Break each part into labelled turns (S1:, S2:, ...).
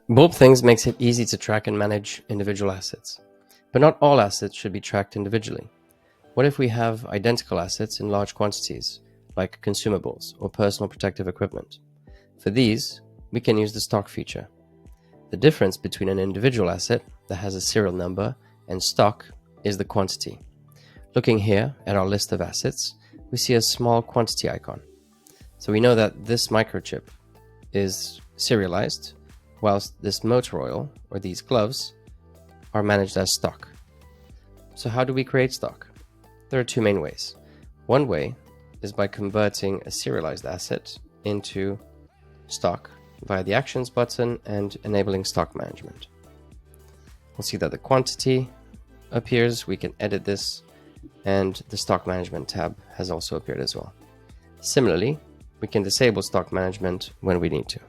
S1: Bulbthings makes it easy to track and manage individual assets. But not all assets should be tracked individually. What if we have identical assets in large quantities, like consumables or personal protective equipment? For these, we can use the stock feature. The difference between an individual asset that has a serial number and stock is the quantity. Looking here at our list of assets, we see a small quantity icon. So we know that this microchip is serialized, whilst this motor oil, or these gloves, are managed as stock. So how do we create stock? There are two main ways. One way is by converting a serialized asset into stock via the Actions button and enabling stock management. We'll see that the quantity appears, we can edit this, and the stock management tab has also appeared as well. Similarly, we can disable stock management when we need to.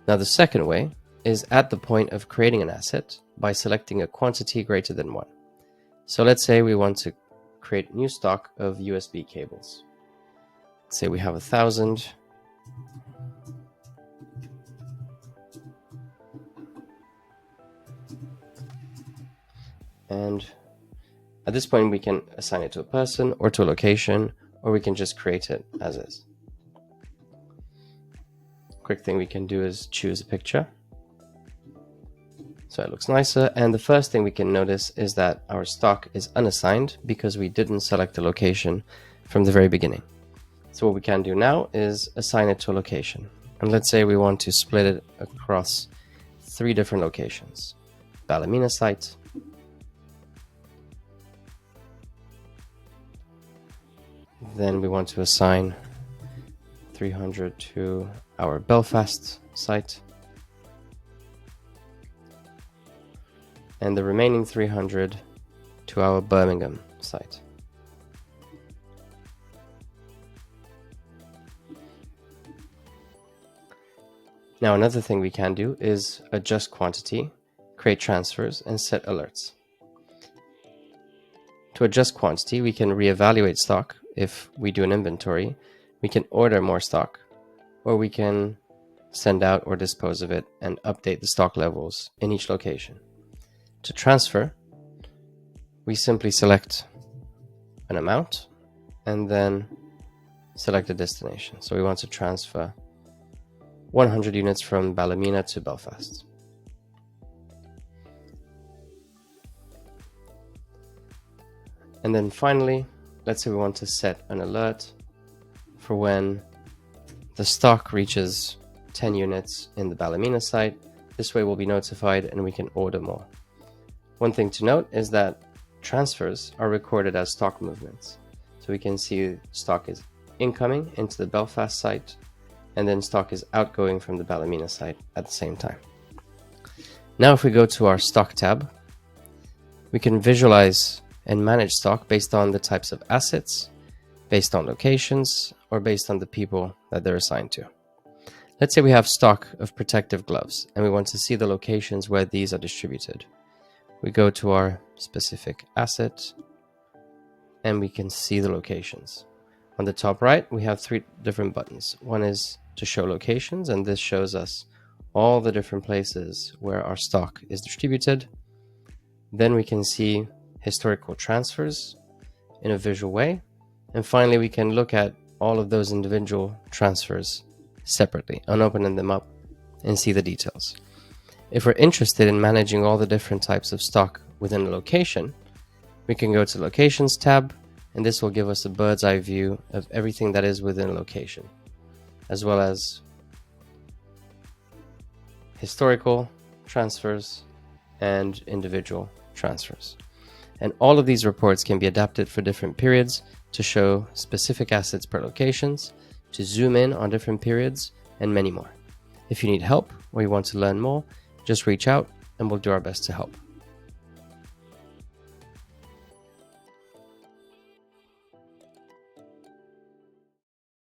S1: Now the second way is at the point of creating an asset by selecting a quantity greater than 1. So let's say we want to create new stock of USB cables. Let's say we have 1,000. And at this point we can assign it to a person or to a location, or we can just create it as is. Quick thing we can do is choose a picture so it looks nicer, and the first thing we can notice is that our stock is unassigned because we didn't select the location from the very beginning. So what we can do now is assign it to a location, and let's say we want to split it across 3 different locations: Ballymena site, then we want to assign 300 to our Belfast site, and the remaining 300 to our Birmingham site. Now another thing we can do is adjust quantity, create transfers, and set alerts. To adjust quantity, we can reevaluate stock. If we do an inventory, we can order more stock, or we can send out or dispose of it and update the stock levels in each location. To transfer, we simply select an amount and then select a destination. So we want to transfer 100 units from Ballymena to Belfast. And then finally, let's say we want to set an alert for when the stock reaches 10 units in the Ballymena site. This way we'll be notified and we can order more. One thing to note is that transfers are recorded as stock movements. So we can see stock is incoming into the Belfast site, and then stock is outgoing from the Ballymena site at the same time. Now if we go to our stock tab, we can visualize and manage stock based on the types of assets, based on locations, or based on the people that they're assigned to. Let's say we have stock of protective gloves and we want to see the locations where these are distributed. We go to our specific asset and we can see the locations. On the top right, we have 3 different buttons. One is to show locations, and this shows us all the different places where our stock is distributed. Then we can see historical transfers in a visual way. And finally, we can look at all of those individual transfers separately, unopening them up and see the details. If we're interested in managing all the different types of stock within a location, we can go to Locations tab, and this will give us a bird's eye view of everything that is within a location, as well as historical transfers and individual transfers. And all of these reports can be adapted for different periods to show specific assets per locations, to zoom in on different periods, and many more. If you need help or you want to learn more, just reach out and we'll do our best to help.